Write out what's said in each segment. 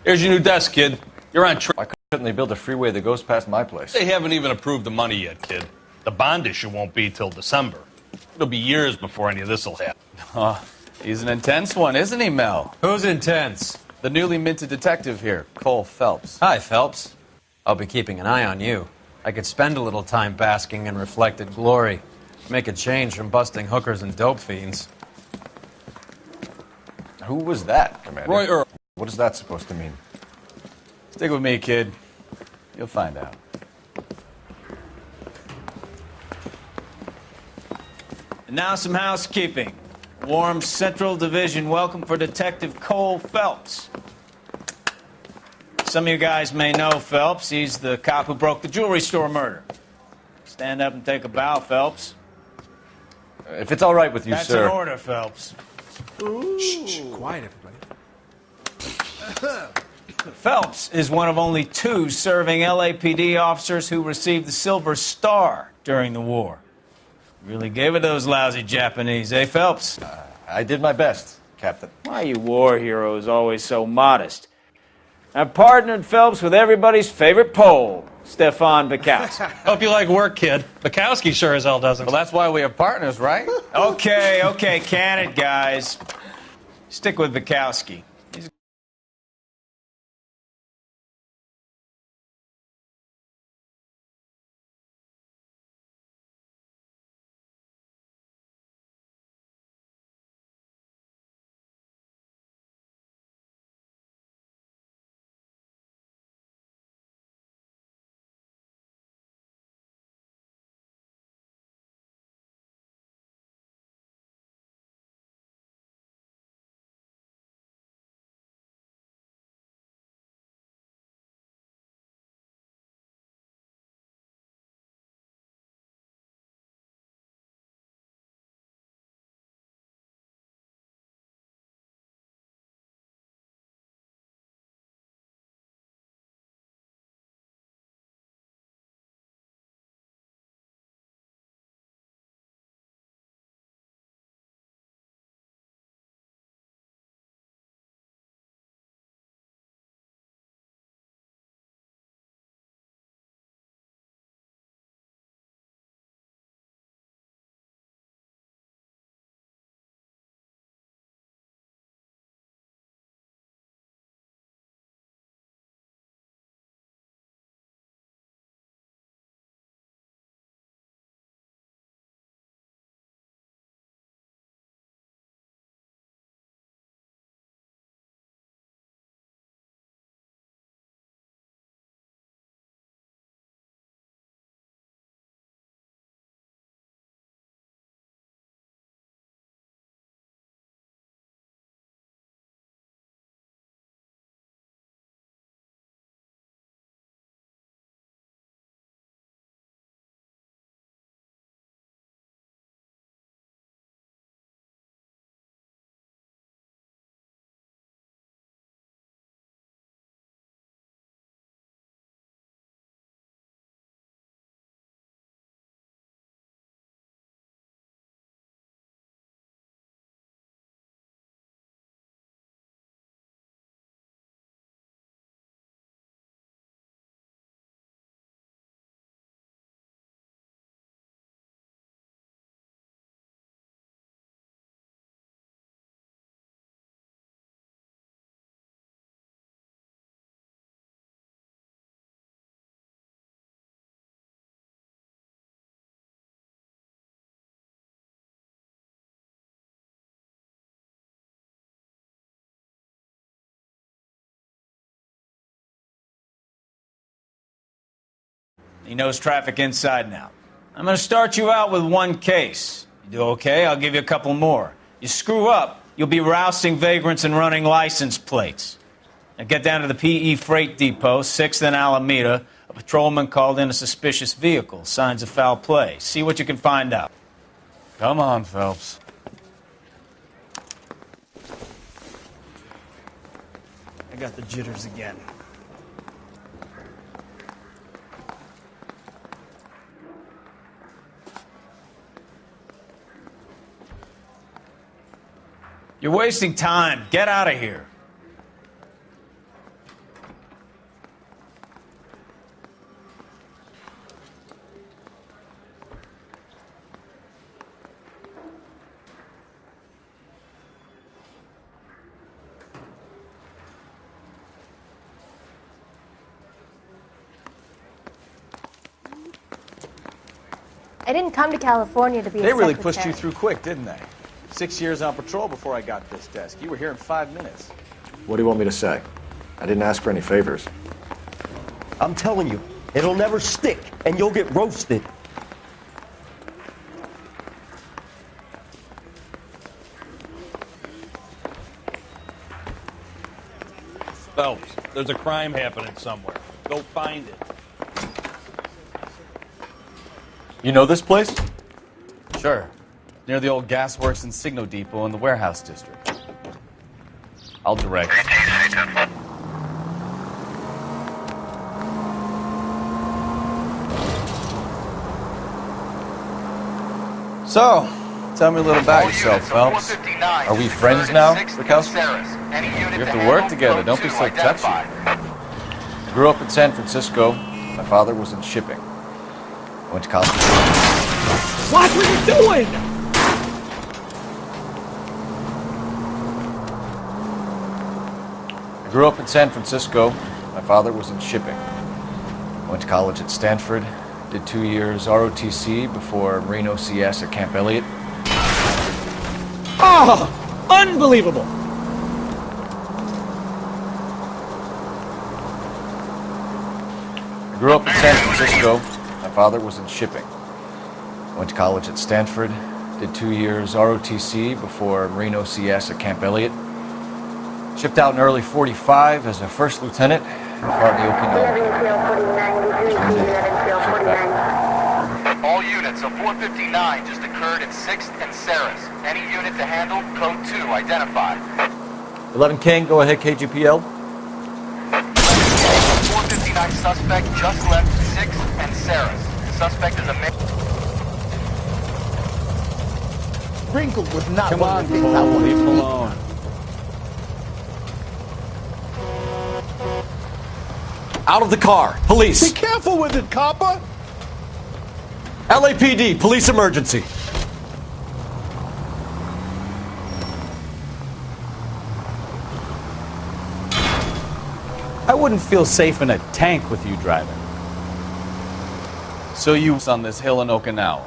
Here's your new desk, kid. You're on track. Why couldn't they build a freeway that goes past my place? They haven't even approved the money yet, kid. The bond issue won't be till December. It'll be years before any of this will happen. Oh, he's an intense one, isn't he, Mel? Who's intense? The newly minted detective here, Cole Phelps. Hi, Phelps. I'll be keeping an eye on you. I could spend a little time basking in reflected glory. Make a change from busting hookers and dope fiends. Who was that, Commander? Roy Earl. What is that supposed to mean? Stick with me, kid. You'll find out. And now some housekeeping. Warm Central Division welcome for Detective Cole Phelps. Some of you guys may know Phelps. He's the cop who broke the jewelry store murder. Stand up and take a bow, Phelps. If it's all right with you, That's sir. an order, Phelps. Shh, quiet, everybody. Phelps is one of only 2 serving LAPD officers who received the Silver Star during the war. Really gave it those lousy Japanese, eh, Phelps? I did my best, Captain. Why are you war heroes always so modest? I've partnered Phelps with everybody's favorite Pole, Stefan Bukowski. Hope you like work, kid. Bukowski sure as hell doesn't. Well, that's why we have partners, right? Okay, can it, guys. Stick with Bukowski. He knows traffic inside now. I'm going to start you out with one case. You do okay, I'll give you a couple more. You screw up, you'll be rousting vagrants and running license plates. Now get down to the PE Freight Depot, 6th and Alameda. A patrolman called in a suspicious vehicle. Signs of foul play. See what you can find out. Come on, Phelps. I got the jitters again. You're wasting time. Get out of here. I didn't come to California to be a They really secretary. pushed you through quick, didn't they? 6 years on patrol before I got this desk. You were here in 5 minutes. What do you want me to say? I didn't ask for any favors. I'm telling you, it'll never stick, and you'll get roasted. Phelps, there's a crime happening somewhere. Go find it. You know this place? Sure. Near the old gasworks and signal depot in the warehouse district. I'll direct. So, tell me a little about yourself, Phelps. Are we friends now, Rakowski? We have to work together. Don't be so touchy. I grew up in San Francisco. My father was in shipping. I went to college. Watch what you're doing! I grew up in San Francisco. My father was in shipping. I went to college at Stanford. Did 2 years ROTC before Marine OCS at Camp Elliott. Oh, unbelievable! I grew up in San Francisco. My father was in shipping. I went to college at Stanford. Did 2 years ROTC before Marine OCS at Camp Elliott. Shipped out in early 45 as a first lieutenant. Fought in the Okinawa. Turned in. Shipped back. All units, a 459 just occurred in 6th and Saris. Any unit to handle, code 2, identified. 11 King, go ahead, KGPL. 459 suspect just left 6th and Saris. Suspect is a male. Wrinkle was not Come one on, of the things I Cole, wanted leave to him eat. alone. Out of the car. Police. Be careful with it, copper. LAPD. Police emergency. I wouldn't feel safe in a tank with you driving. So you on this hill in Okinawa.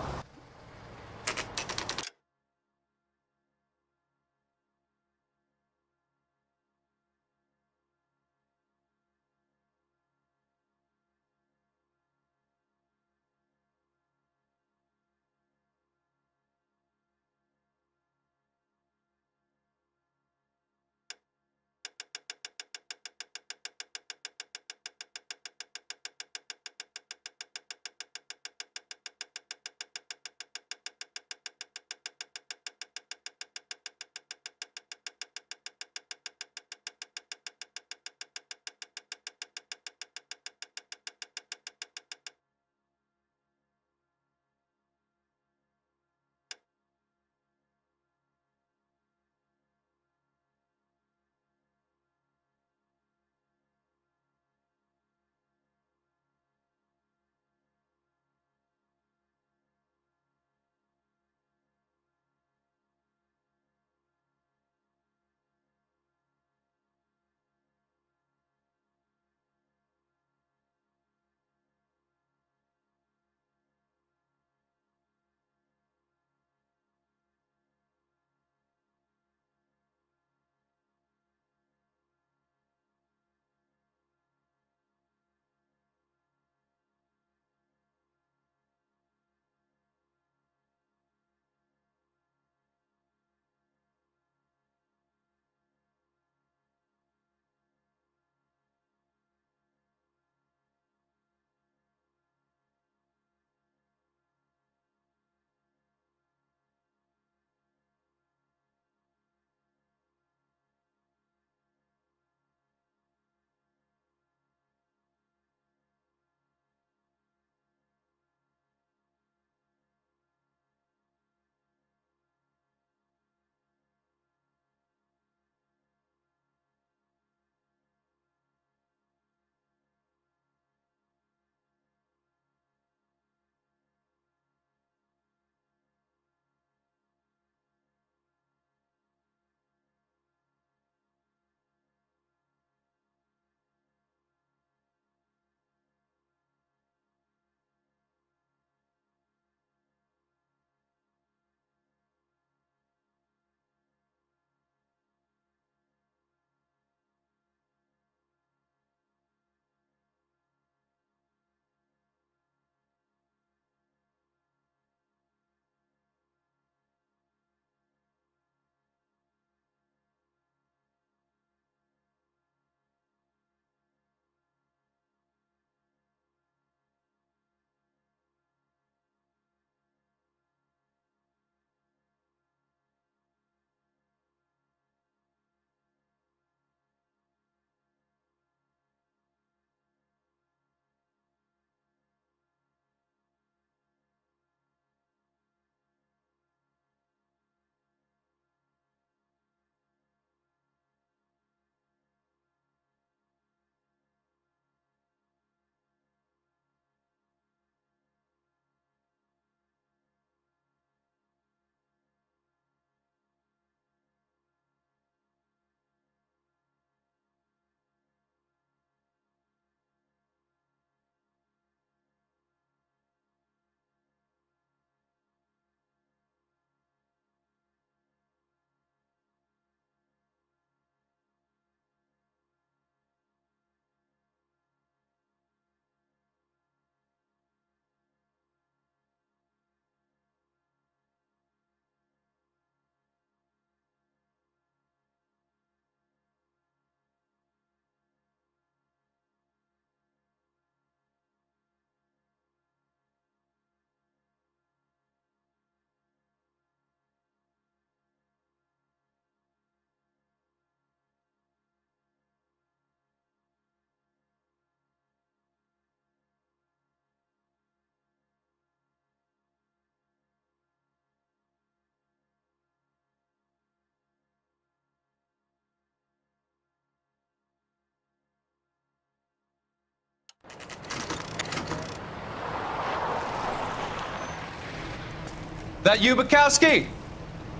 That you, Bukowski?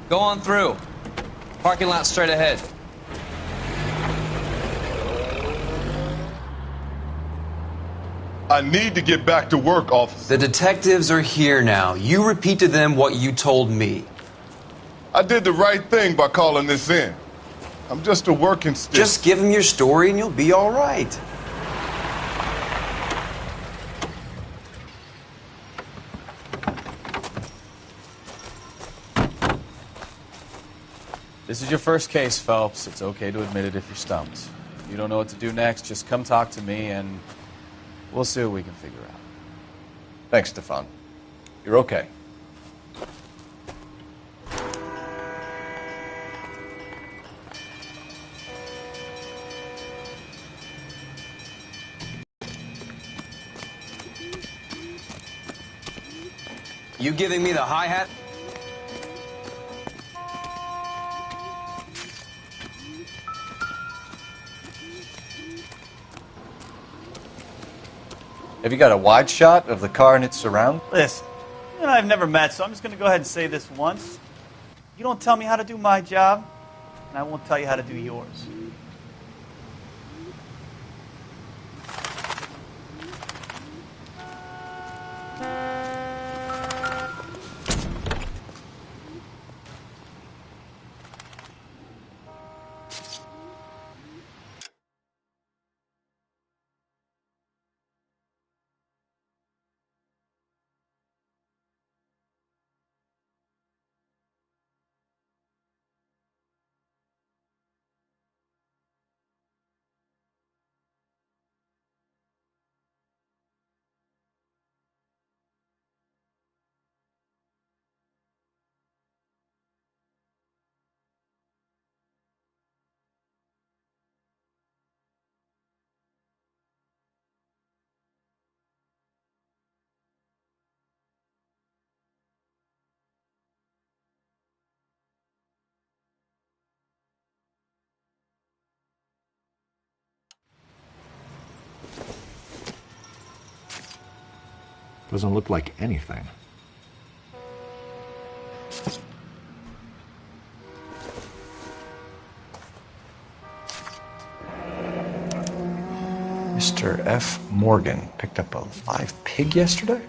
Go on through. Parking lot straight ahead. I need to get back to work, officer. The detectives are here now. You repeat to them what you told me. I did the right thing by calling this in. I'm just a working stick. Just give them your story and you'll be all right. This is your first case, Phelps. It's okay to admit it if you're stumped. If you don't know what to do next, just come talk to me and we'll see what we can figure out. Thanks, Stefan. You're okay. You giving me the hi-hat? Have you got a wide shot of the car and its surround? Listen, you and I have never met, so I'm just going to go ahead and say this once. You don't tell me how to do my job, and I won't tell you how to do yours. Doesn't look like anything. Mr. F. Morgan picked up a live pig yesterday?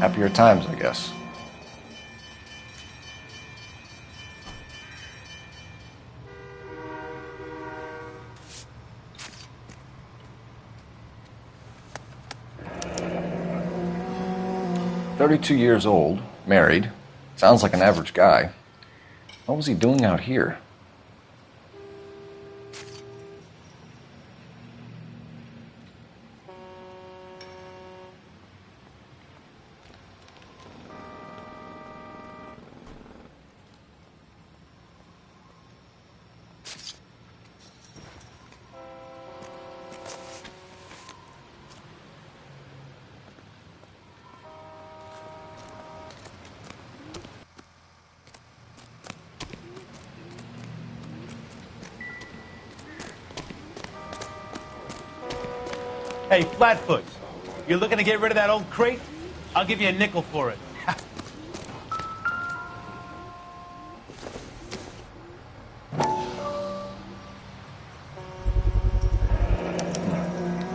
Happier times, I guess. "32 years old, married. Sounds like an average guy. What was he doing out here?" Hey, Flatfoot, you're looking to get rid of that old crate? I'll give you a nickel for it.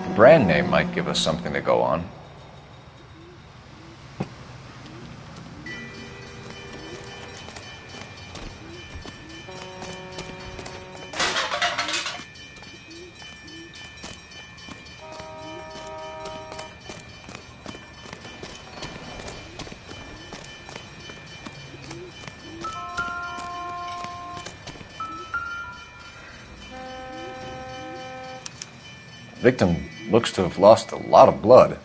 The brand name might give us something to go on. The victim looks to have lost a lot of blood.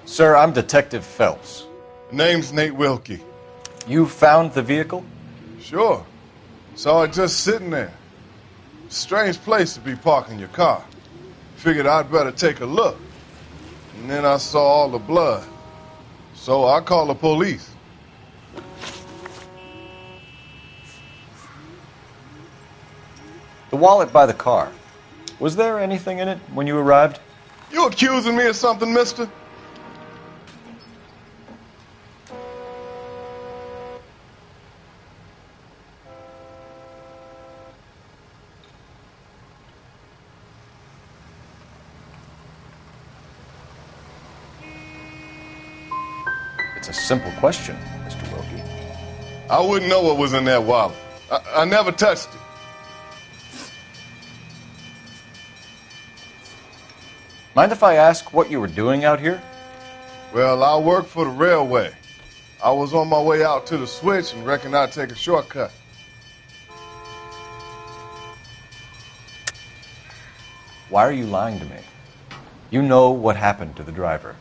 Sir, I'm Detective Phelps. Name's Nate Wilkie. You found the vehicle? Sure. Saw it just sitting there. Strange place to be parking your car. Figured I'd better take a look. And then I saw all the blood. So I called the police. The wallet by the car. Was there anything in it when you arrived? You accusing me of something, mister? It's a simple question, Mr. Wilkie. I wouldn't know what was in that wallet. I never touched it. Mind if I ask what you were doing out here? Well, I work for the railway. I was on my way out to the switch and reckoned I'd take a shortcut. Why are you lying to me? You know what happened to the driver.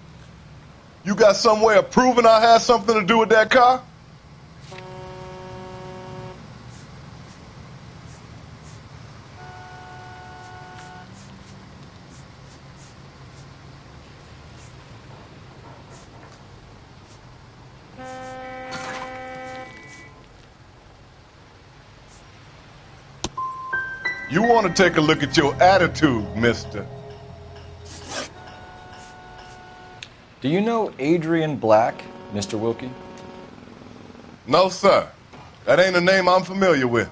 You got some way of proving I had something to do with that car? You want to take a look at your attitude, mister. Do you know Adrian Black, Mr. Wilkie? No, sir. That ain't a name I'm familiar with.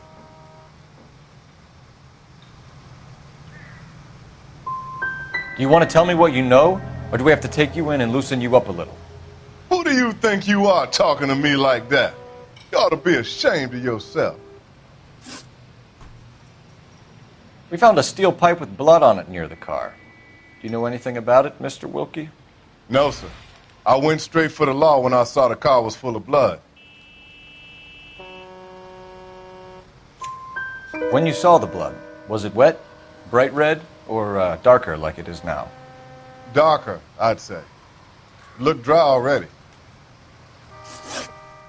Do you want to tell me what you know, or do we have to take you in and loosen you up a little? Who do you think you are talking to me like that? You ought to be ashamed of yourself. We found a steel pipe with blood on it near the car. Do you know anything about it, Mr. Wilkie? No, sir. I went straight for the law when I saw the car was full of blood. When you saw the blood, was it wet, bright red, or darker like it is now? Darker, I'd say. Looked dry already.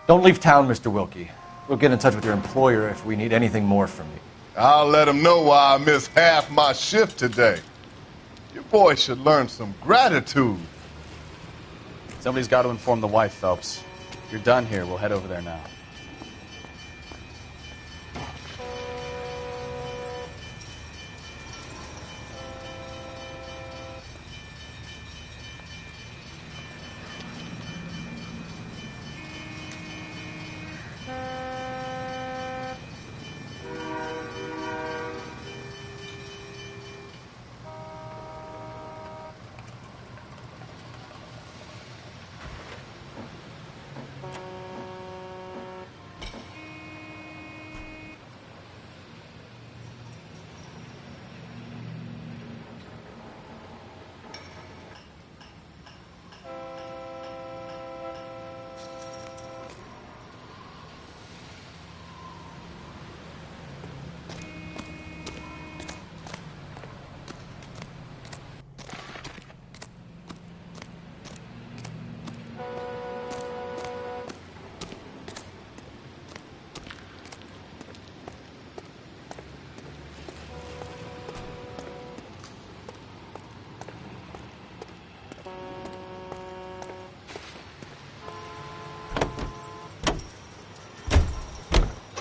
Don't leave town, Mr. Wilkie. We'll get in touch with your employer if we need anything more from you. I'll let him know why I missed half my shift today. Your boy should learn some gratitude. Somebody's got to inform the wife, Phelps. If you're done here, we'll head over there now.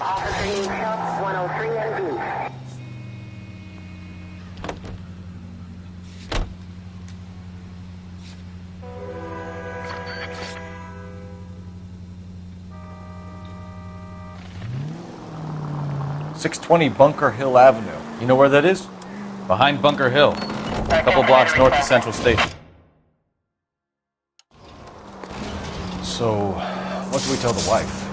Officer needs help, 103 and B. .620 Bunker Hill Avenue. You know where that is? Behind Bunker Hill, a couple blocks north of Central Station. So, what do we tell the wife?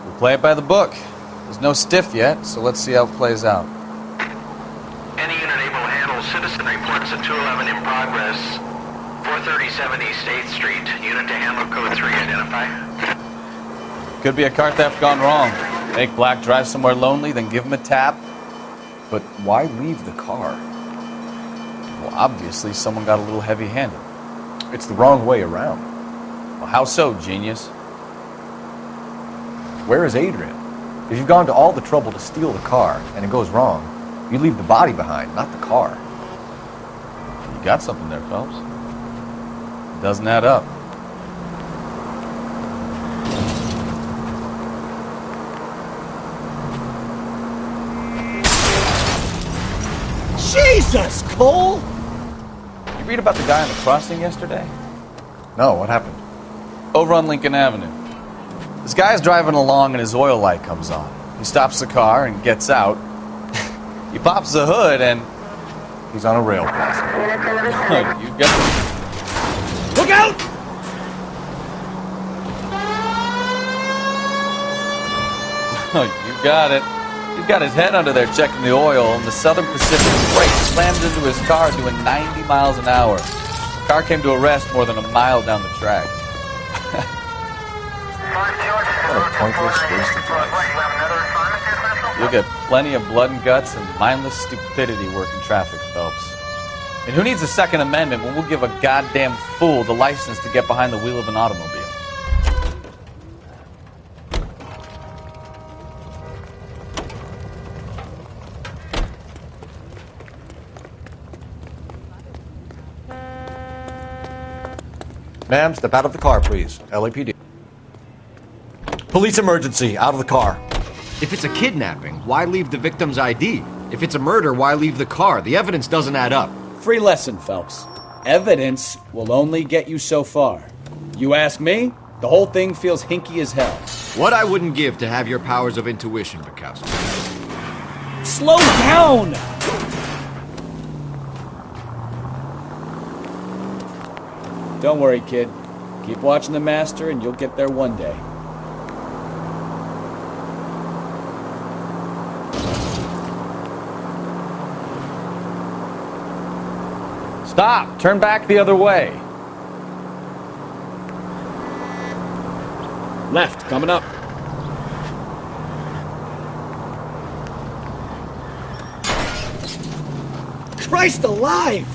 We play it by the book. There's no stiff yet, so let's see how it plays out. Any unit able to handle citizen reports at 211 in progress. 437 East 8th Street. Unit to handle code 3. Identify. Could be a car theft gone wrong. Make Black drive somewhere lonely, then give him a tap. But why leave the car? Well, obviously someone got a little heavy-handed. It's the wrong way around. Well, how so, genius? Where is Adrian? If you've gone to all the trouble to steal the car and it goes wrong, you leave the body behind, not the car. You got something there, Phelps. It doesn't add up. Jesus, Cole! You read about the guy on the crossing yesterday? No, what happened? Over on Lincoln Avenue. This guy's driving along and his oil light comes on. He stops the car and gets out. He pops the hood and... he's on a rail crossing. You got it. Look out! You got it. He's got his head under there checking the oil, and the Southern Pacific brake slammed into his car doing 90 miles an hour. The car came to a rest more than a mile down the track. What a pointless waste of life. You'll get plenty of blood and guts and mindless stupidity working traffic, Phelps. And who needs a Second Amendment when we'll give a goddamn fool the license to get behind the wheel of an automobile? Ma'am, step out of the car, please. LAPD. Police emergency, out of the car. If it's a kidnapping, why leave the victim's ID? If it's a murder, why leave the car? The evidence doesn't add up. Free lesson, Phelps. Evidence will only get you so far. You ask me, the whole thing feels hinky as hell. What I wouldn't give to have your powers of intuition, Bukowski. Slow down! Don't worry, kid. Keep watching the master and you'll get there one day. Stop! Turn back the other way. Left, coming up. Christ alive!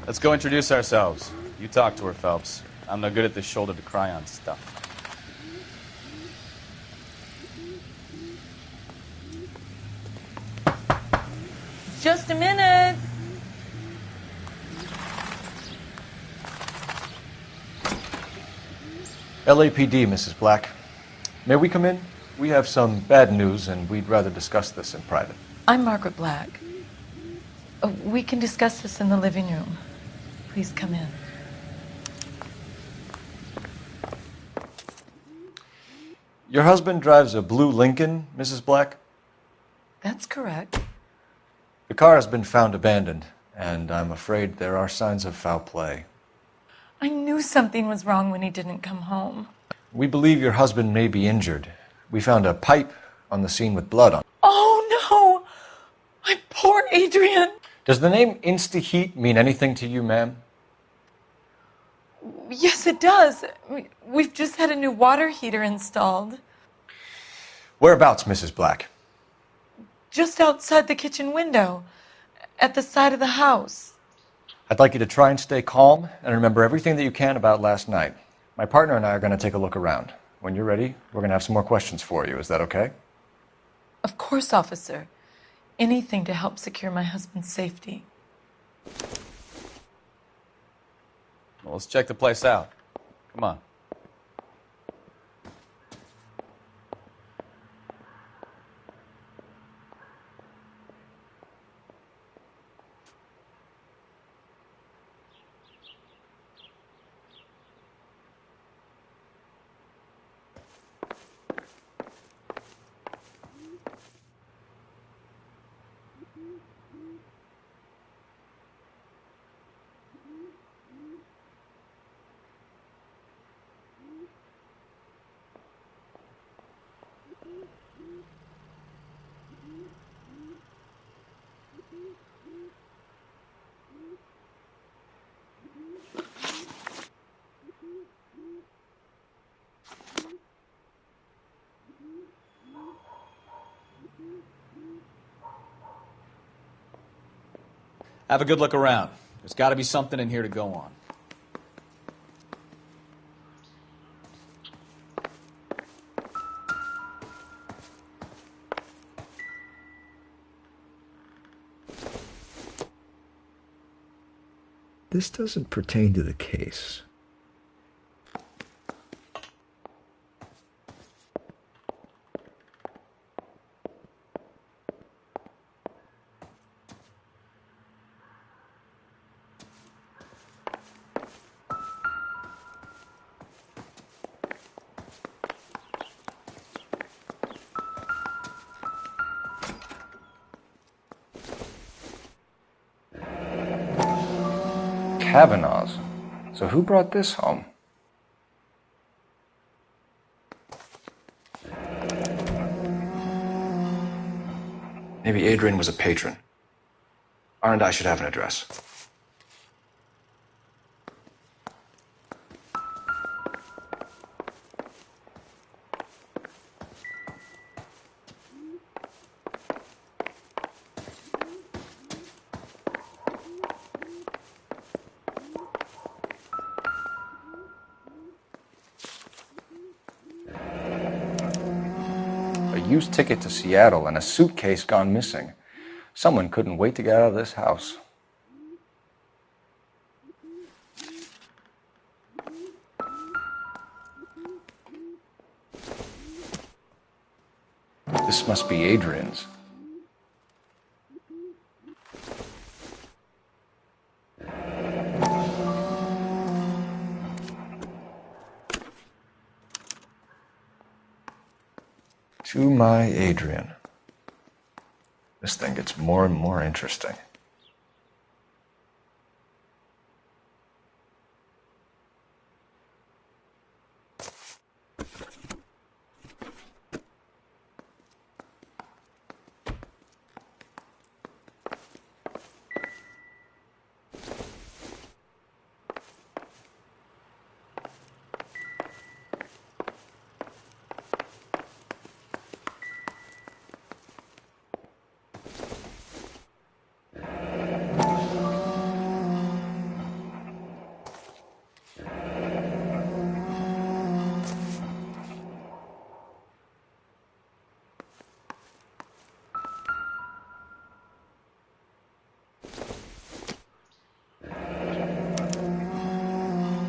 Let's go introduce ourselves. You talk to her, Phelps. I'm no good at this shoulder to cry on stuff. Just a minute. LAPD, Mrs. Black. May we come in? We have some bad news, and we'd rather discuss this in private. I'm Margaret Black. We can discuss this in the living room. Please come in. Your husband drives a blue Lincoln, Mrs. Black? That's correct. The car has been found abandoned, and I'm afraid there are signs of foul play. I knew something was wrong when he didn't come home. We believe your husband may be injured. We found a pipe on the scene with blood on. Oh no! My poor Adrian! Does the name Insta-Heat mean anything to you, ma'am? Yes, it does. We've just had a new water heater installed. Whereabouts, Mrs. Black? Just outside the kitchen window, at the side of the house. I'd like you to try and stay calm and remember everything that you can about last night. My partner and I are going to take a look around. When you're ready, we're going to have some more questions for you. Is that okay? Of course, officer. Anything to help secure my husband's safety. Well, let's check the place out. Come on. Have a good look around. There's got to be something in here to go on. This doesn't pertain to the case. Kavanaugh's. So who brought this home? Maybe Adrian was a patron. R&I should have an address. Used ticket to Seattle and a suitcase gone missing. Someone couldn't wait to get out of this house. This must be Adrian's. To my Adrian. This thing gets more and more interesting.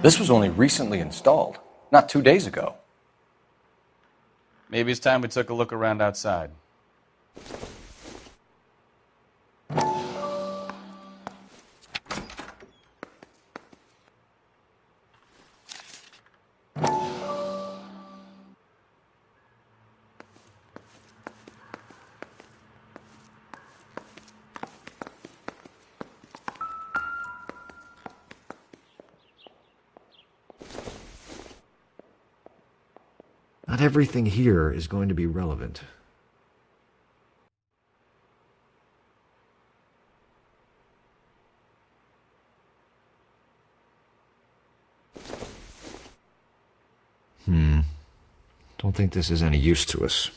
This was only recently installed, not 2 days ago. Maybe it's time we took a look around outside. Not everything here is going to be relevant. Don't think this is any use to us.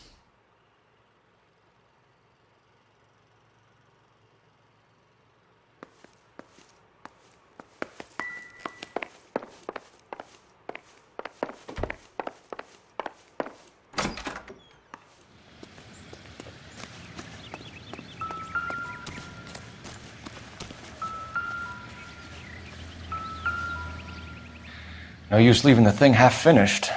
No use leaving the thing half finished.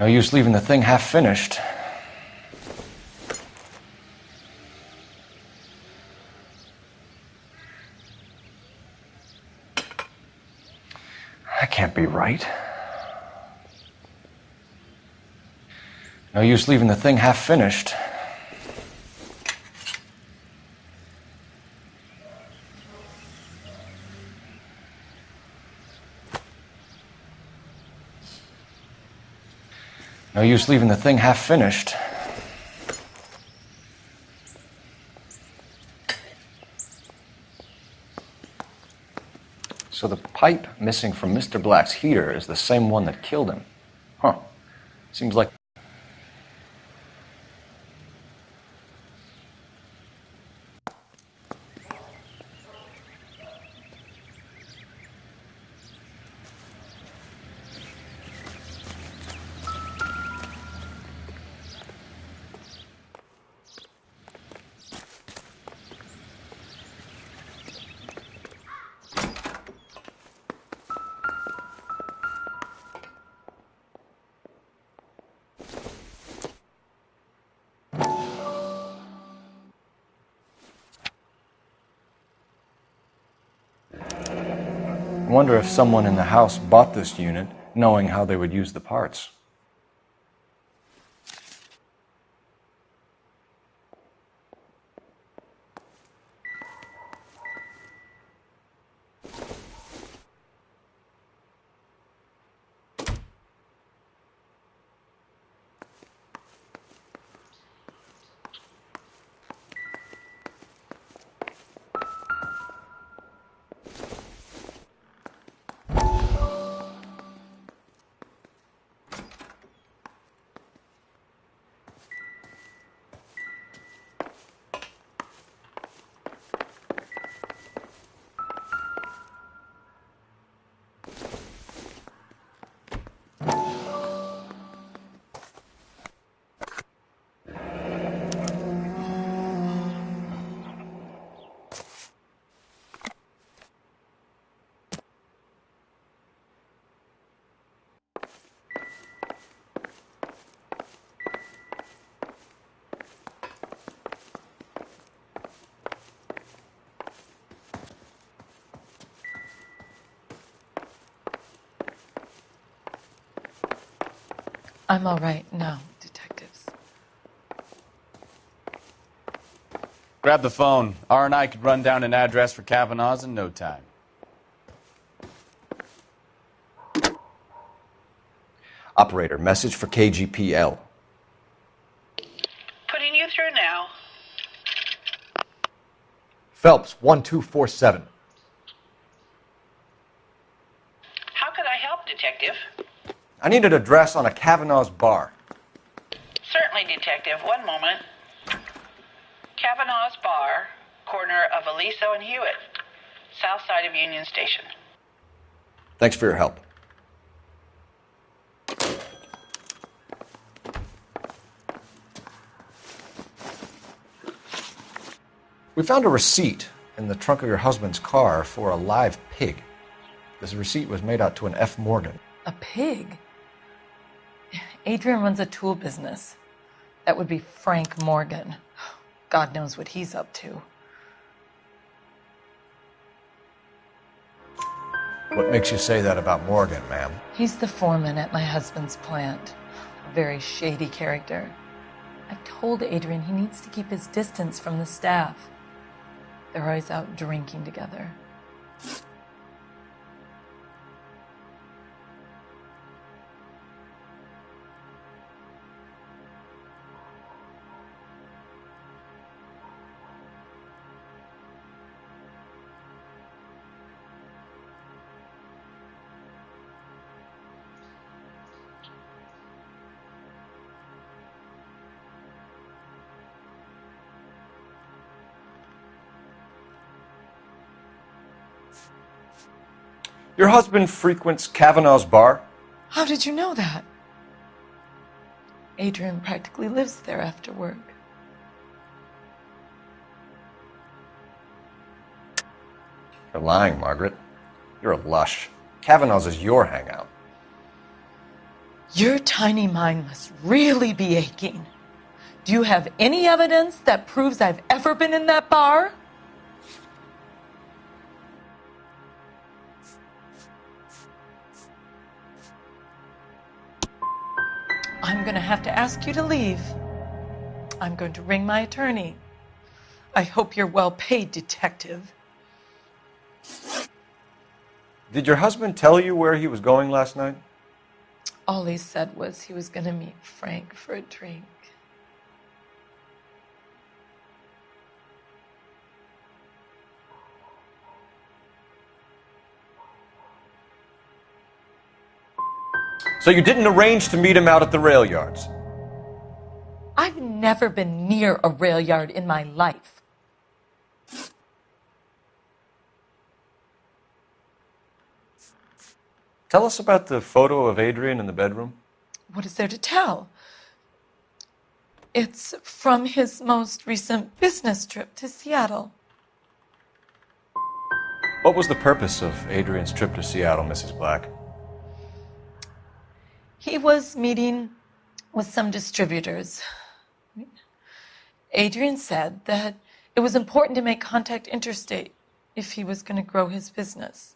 No use leaving the thing half finished. That can't be right. No use leaving the thing half finished. No use leaving the thing half finished. So the pipe missing from Mr. Black's heater is the same one that killed him. Huh. Seems like... I wonder if someone in the house bought this unit knowing how they would use the parts. I'm all right now, detectives. Grab the phone. R&I could run down an address for Kavanaugh's in no time. Operator, message for KGPL. Putting you through now. Phelps, 1247. I need an address on a Kavanaugh's bar. Certainly, Detective. One moment. Kavanaugh's Bar, corner of Aliso and Hewitt, south side of Union Station. Thanks for your help. We found a receipt in the trunk of your husband's car for a live pig. This receipt was made out to an F. Morgan. A pig? Adrian runs a tool business. That would be Frank Morgan. God knows what he's up to. What makes you say that about Morgan, ma'am? He's the foreman at my husband's plant. A very shady character. I've told Adrian he needs to keep his distance from the staff. They're always out drinking together. Your husband frequents Kavanaugh's bar? How did you know that? Adrian practically lives there after work. You're lying, Margaret. You're a lush. Kavanaugh's is your hangout. Your tiny mind must really be aching. Do you have any evidence that proves I've ever been in that bar? I'm going to have to ask you to leave. I'm going to ring my attorney. I hope you're well paid, detective. Did your husband tell you where he was going last night? All he said was he was going to meet Frank for a drink. So you didn't arrange to meet him out at the rail yards? I've never been near a rail yard in my life. Tell us about the photo of Adrian in the bedroom. What is there to tell? It's from his most recent business trip to Seattle. What was the purpose of Adrian's trip to Seattle, Mrs. Black? He was meeting with some distributors. Adrian said that it was important to make contact interstate if he was going to grow his business.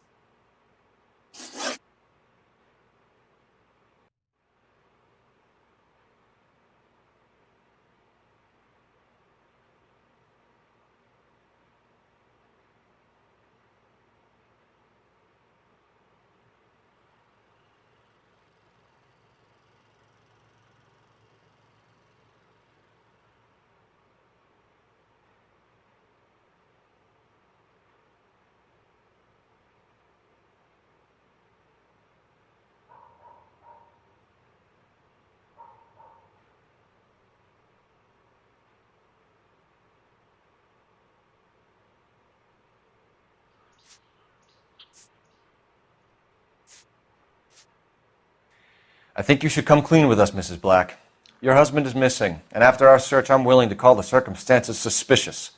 I think you should come clean with us, Mrs. Black. Your husband is missing, and after our search, I'm willing to call the circumstances suspicious.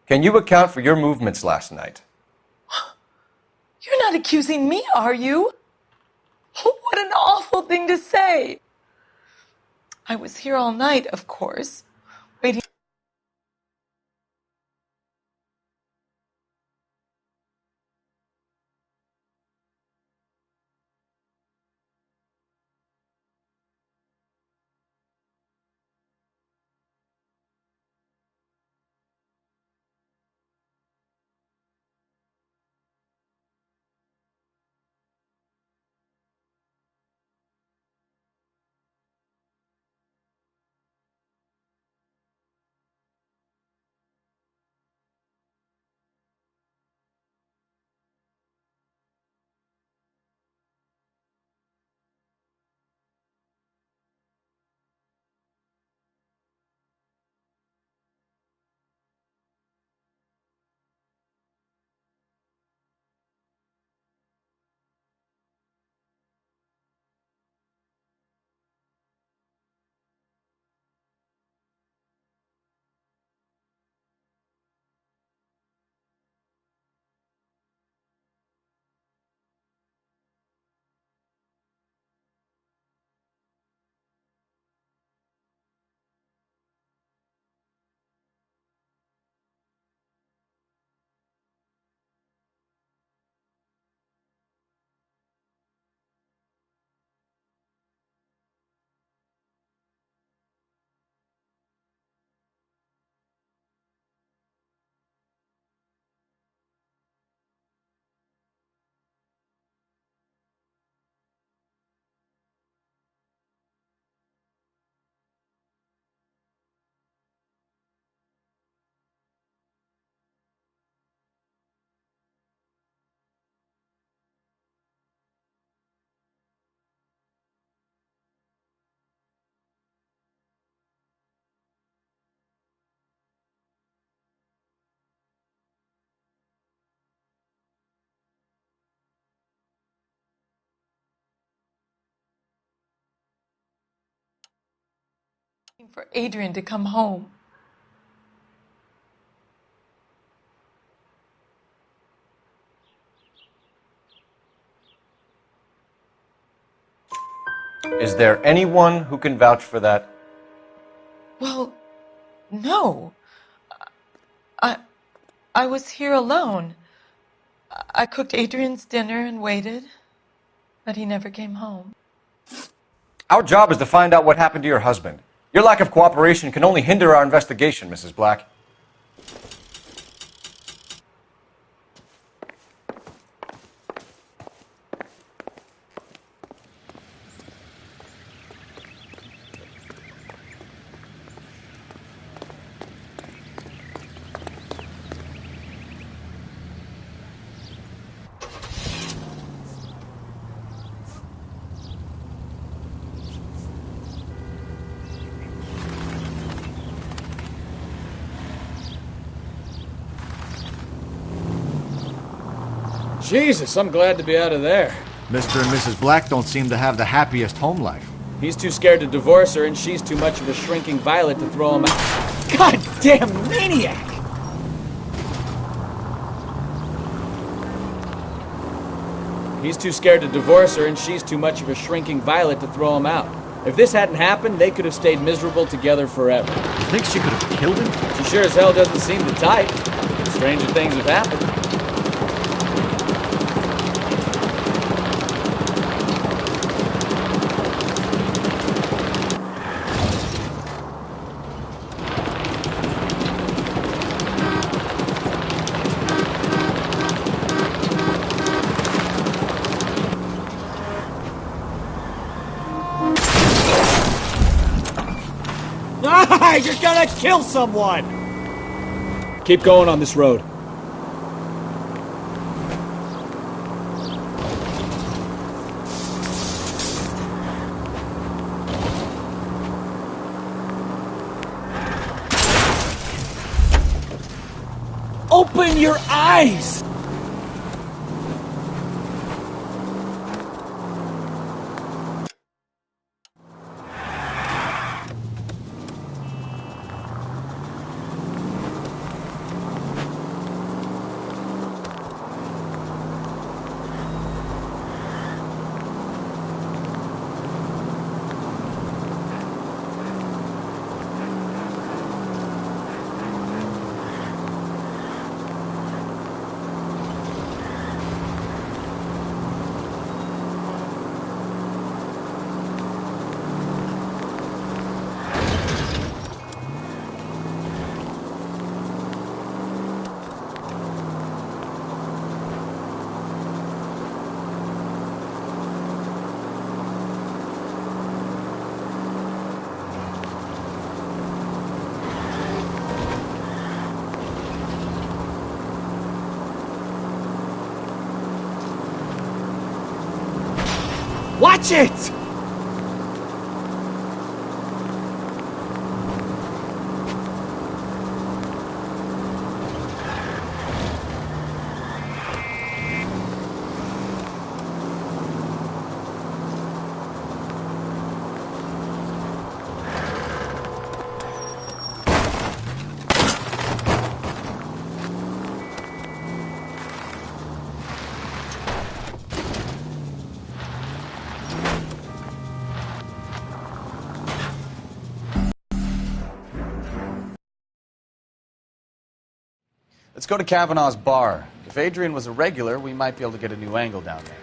Can you account for your movements last night? You're not accusing me, are you? What an awful thing to say. I was here all night, of course, waiting. for Adrian to come home. Is there anyone who can vouch for that? Well, no. I was here alone. I cooked Adrian's dinner and waited, but he never came home. Our job is to find out what happened to your husband. Your lack of cooperation can only hinder our investigation, Mrs. Black. Jesus, I'm glad to be out of there. Mr. and Mrs. Black don't seem to have the happiest home life. He's too scared to divorce her, and she's too much of a shrinking violet to throw him out. Goddamn maniac! He's too scared to divorce her, and she's too much of a shrinking violet to throw him out. If this hadn't happened, they could have stayed miserable together forever. You think she could have killed him? She sure as hell doesn't seem the type. Stranger things have happened. You're gonna kill someone! Keep going on this road. Open your eyes! Watch it! Let's go to Kavanaugh's bar. If Adrian was a regular, we might be able to get a new angle down there.